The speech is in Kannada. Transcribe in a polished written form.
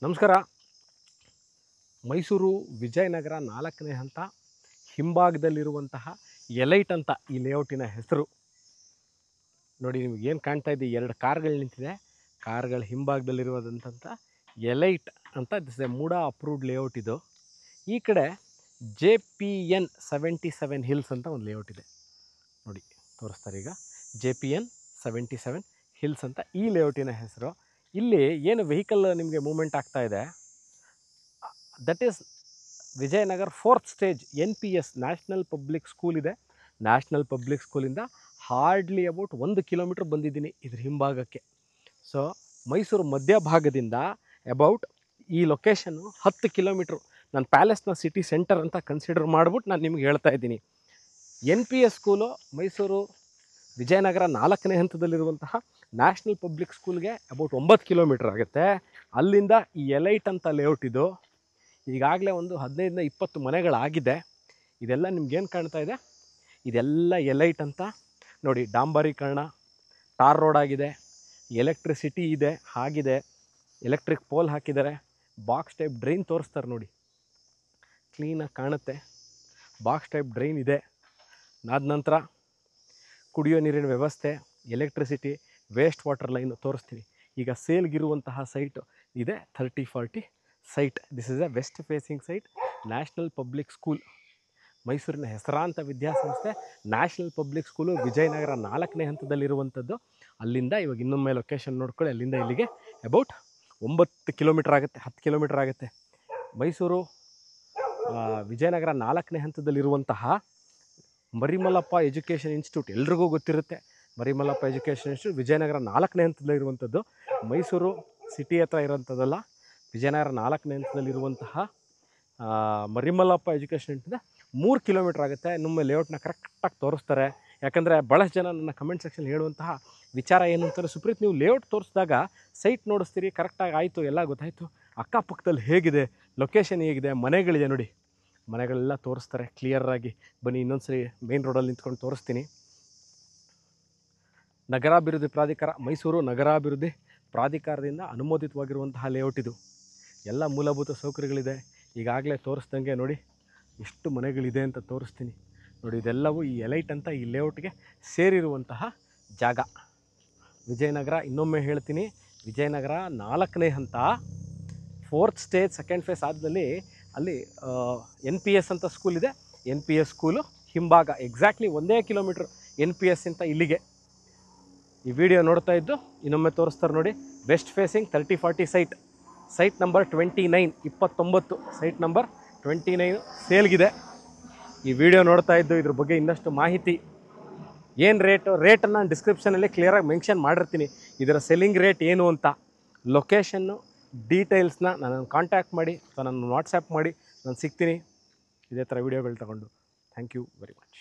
ನಮಸ್ಕಾರ. ಮೈಸೂರು ವಿಜಯನಗರ 4ನೇ ಹಂತ ಹಿಂಭಾಗದಲ್ಲಿರುವಂತಹ ಎಲೈಟ್ ಅಂತ ಈ ಲೇಔಟಿನ ಹೆಸರು. ನೋಡಿ, ನಿಮಗೆ ಏನು ಕಾಣ್ತಾ ಇದೆ, 2 ಕಾರ್ಗಳು ನಿಂತಿದೆ. ಕಾರ್ಗಳ ಹಿಂಭಾಗದಲ್ಲಿರುವುದಂಥ ಎಲೈಟ್ ಅಂತ this A MUDA approved layout. ಇದು ಈ ಕಡೆ JPN 77 ಹಿಲ್ಸ್ ಅಂತ ಒಂದು ಲೇಔಟ್ ಇದೆ. ನೋಡಿ ತೋರಿಸ್ತಾರೆ ಈಗ, JPN 77 ಹಿಲ್ಸ್ ಅಂತ ಈ ಲೇಔಟಿನ ಹೆಸರು. ಇಲ್ಲಿ ಏನು ವೆಹಿಕಲ್ ನಿಮಗೆ ಮೂವ್ಮೆಂಟ್ ಆಗ್ತಾ ಇದೆ, that is Vijayanagara 4th stage NPS national public school ಇದೆ. ನ್ಯಾಷನಲ್ ಪಬ್ಲಿಕ್ ಸ್ಕೂಲಿಂದ ಹಾರ್ಡ್ಲಿ ಅಬೌಟ್ 1 ಕಿಲೋಮೀಟ್ರ್ ಬಂದಿದ್ದೀನಿ ಇದ್ರ ಹಿಂಭಾಗಕ್ಕೆ. ಸೊ ಮೈಸೂರು ಮಧ್ಯಭಾಗದಿಂದ ಅಬೌಟ್ ಈ ಲೊಕೇಶನ್ನು 10 ಕಿಲೋಮೀಟ್ರು. ನಾನು ಪ್ಯಾಲೇಸ್ನ ಸಿಟಿ ಸೆಂಟರ್ ಅಂತ ಕನ್ಸಿಡರ್ ಮಾಡಿಬಿಟ್ಟು ನಾನು ನಿಮ್ಗೆ ಹೇಳ್ತಾ ಇದ್ದೀನಿ. NPS ಸ್ಕೂಲು ಮೈಸೂರು ವಿಜಯನಗರ 4ನೇ ಹಂತದಲ್ಲಿರುವಂತಹ ನ್ಯಾಷನಲ್ ಪಬ್ಲಿಕ್ ಸ್ಕೂಲ್ಗೆ ಅಬೌಟ್ 9 ಕಿಲೋಮೀಟ್ರ್ ಆಗುತ್ತೆ. ಅಲ್ಲಿಂದ ಈ ಎಲೈಟ್ ಅಂತ ಲೇಔಟ್ ಇದು. ಈಗಾಗಲೇ ಒಂದು 15-20 ಮನೆಗಳಾಗಿದೆ. ಇದೆಲ್ಲ ನಿಮ್ಗೇನು ಕಾಣ್ತಾ ಇದೆ, ಇದೆಲ್ಲ ಎಲೈಟ್ ಅಂತ. ನೋಡಿ, ಡಾಂಬರೀಕರಣ, ಟಾರ್ ರೋಡ್ ಆಗಿದೆ, ಎಲೆಕ್ಟ್ರಿಸಿಟಿ ಇದೆ, ಆಗಿದೆ, ಎಲೆಕ್ಟ್ರಿಕ್ ಪೋಲ್ ಹಾಕಿದ್ದಾರೆ, ಬಾಕ್ಸ್ ಟೈಪ್ ಡ್ರೈನ್ ತೋರಿಸ್ತಾರೆ. ನೋಡಿ, ಕ್ಲೀನಾಗಿ ಕಾಣುತ್ತೆ. ಬಾಕ್ಸ್ ಟೈಪ್ ಡ್ರೈನ್ ಇದೆ. ಅದಾದ ನಂತರ ಕುಡಿಯೋ ನೀರಿನ ವ್ಯವಸ್ಥೆ, ಎಲೆಕ್ಟ್ರಿಸಿಟಿ, ವೇಸ್ಟ್ ವಾಟರ್ ಲೈನು ತೋರಿಸ್ತೀನಿ. ಈಗ ಸೇಲ್ಗಿರುವಂತಹ ಸೈಟು ಇದೆ 30-40 site. This is a west facing site, national public school. ಮೈಸೂರಿನ ಹೆಸರಾಂತ ವಿದ್ಯಾಸಂಸ್ಥೆ ನ್ಯಾಷನಲ್ ಪಬ್ಲಿಕ್ ಸ್ಕೂಲು ವಿಜಯನಗರ 4ನೇ ಹಂತದಲ್ಲಿರುವಂಥದ್ದು. ಅಲ್ಲಿಂದ ಇವಾಗ ಇನ್ನೊಮ್ಮೆ ಲೊಕೇಶನ್ ನೋಡ್ಕೊಳ್ಳಿ, ಅಲ್ಲಿಂದ ಇಲ್ಲಿಗೆ ಅಬೌಟ್ 9 ಕಿಲೋಮೀಟ್ರ್ ಆಗುತ್ತೆ, 10 ಕಿಲೋಮೀಟ್ರ್ ಆಗುತ್ತೆ. ಮೈಸೂರು ವಿಜಯನಗರ 4ನೇ ಹಂತದಲ್ಲಿರುವಂತಹ ಮರಿಮಲ್ಲಪ್ಪ ಎಜುಕೇಷನ್ ಇನ್ಸ್ಟಿಟ್ಯೂಟ್ ಎಲ್ರಿಗೂ ಗೊತ್ತಿರುತ್ತೆ. ಮರಿಮಲ್ಲಪ್ಪ ಎಜುಕೇಷನ್ ಇನ್ಸ್ಟಿಟ್ಯೂಟ್ ವಿಜಯನಗರ 4ನೇ ಹಂತದಲ್ಲಿರುವಂಥದ್ದು. ಮೈಸೂರು ಸಿಟಿ ಹತ್ರ ಇರೋಂಥದ್ದಲ್ಲ, ವಿಜಯನಗರ 4ನೇ ಹಂತದಲ್ಲಿರುವಂತಹ ಮರಿಮಲ್ಲಪ್ಪ ಎಜುಕೇಷನ್ ಇನ್ಸ್ಟಿಟ್ಯೂಟ್ 3 ಕಿಲೋಮೀಟ್ರ್ ಆಗುತ್ತೆ. ನಮ್ಮ ಲೇಔಟ್ನ ಕರೆಕ್ಟಾಗಿ ತೋರಿಸ್ತಾರೆ. ಯಾಕಂದರೆ ಭಾಳಷ್ಟು ಜನ ನನ್ನ ಕಮೆಂಟ್ ಸೆಕ್ಷನ್ ಹೇಳುವಂತಹ ವಿಚಾರ ಏನು ಅಂತಾರೆ, ಸುಪ್ರೀತ್ ನೀವು ಲೇಔಟ್ ತೋರಿಸಿದಾಗ ಸೈಟ್ ನೋಡಿಸ್ತೀರಿ, ಕರೆಕ್ಟಾಗಿ ಆಯಿತು, ಎಲ್ಲ ಗೊತ್ತಾಯಿತು, ಅಕ್ಕಪಕ್ಕದಲ್ಲಿ ಹೇಗಿದೆ, ಲೊಕೇಶನ್ ಹೇಗಿದೆ, ಮನೆಗಳಿದೆ, ನೋಡಿ ಮನೆಗಳೆಲ್ಲ ತೋರಿಸ್ತಾರೆ ಕ್ಲಿಯರಾಗಿ. ಬನ್ನಿ ಇನ್ನೊಂದು ಸರಿ ಮೇನ್ ರೋಡಲ್ಲಿ ನಿಂತ್ಕೊಂಡು ತೋರಿಸ್ತೀನಿ. ನಗರಾಭಿವೃದ್ಧಿ ಪ್ರಾಧಿಕಾರ, ಮೈಸೂರು ನಗರಾಭಿವೃದ್ಧಿ ಪ್ರಾಧಿಕಾರದಿಂದ ಅನುಮೋದಿತವಾಗಿರುವಂತಹ ಲೇಔಟ್ ಇದು. ಎಲ್ಲ ಮೂಲಭೂತ ಸೌಕರ್ಯಗಳಿದೆ. ಈಗಾಗಲೇ ತೋರಿಸ್ದಂಗೆ ನೋಡಿ ಎಷ್ಟು ಮನೆಗಳಿದೆ ಅಂತ ತೋರಿಸ್ತೀನಿ. ನೋಡಿ, ಇದೆಲ್ಲವೂ ಈ ಎಲೈಟ್ ಅಂತ ಈ ಲೇಔಟ್ಗೆ ಸೇರಿರುವಂತಹ ಜಾಗ. ವಿಜಯನಗರ, ಇನ್ನೊಮ್ಮೆ ಹೇಳ್ತೀನಿ, ವಿಜಯನಗರ 4ನೇ ಹಂತ 4th ಸ್ಟೇಜ್ 2nd ಫೇಸ್ ಆದಮೇಲೆ ಅಲ್ಲಿ NPS ಅಂತ ಸ್ಕೂಲ್ ಇದೆ. NPS ಸ್ಕೂಲು ಹಿಂಭಾಗ ಎಕ್ಸಾಕ್ಟ್ಲಿ 1 ಕಿಲೋಮೀಟ್ರ್ NPS ಅಂತ ಇಲ್ಲಿಗೆ. ಈ ವಿಡಿಯೋ ನೋಡ್ತಾ ಇದ್ದು ಇನ್ನೊಮ್ಮೆ ತೋರಿಸ್ತಾರೆ ನೋಡಿ, west facing 30-40 site number 29 site number 29 ಸೇಲ್ಗಿದೆ. ಈ ವಿಡಿಯೋ ನೋಡ್ತಾ ಇದ್ದು ಇದ್ರ ಬಗ್ಗೆ ಇನ್ನಷ್ಟು ಮಾಹಿತಿ, ಏನು ರೇಟನ್ನು ಡಿಸ್ಕ್ರಿಪ್ಷನಲ್ಲಿ ಕ್ಲಿಯರಾಗಿ ಮೆನ್ಷನ್ ಮಾಡಿರ್ತೀನಿ. ಇದರ ಸೆಲ್ಲಿಂಗ್ ರೇಟ್ ಏನು ಅಂತ, ಲೊಕೇಶನ್ನು, ಡೀಟೇಲ್ಸ್ನ ನನ್ನನ್ನು ಕಾಂಟ್ಯಾಕ್ಟ್ ಮಾಡಿ ಅಥವಾ ನನ್ನ ವಾಟ್ಸಪ್ ಮಾಡಿ, ನಾನು ಸಿಗ್ತೀನಿ ಇದೇ ಥರ ವೀಡಿಯೋಗಳು ತಗೊಂಡು. Thank you very much.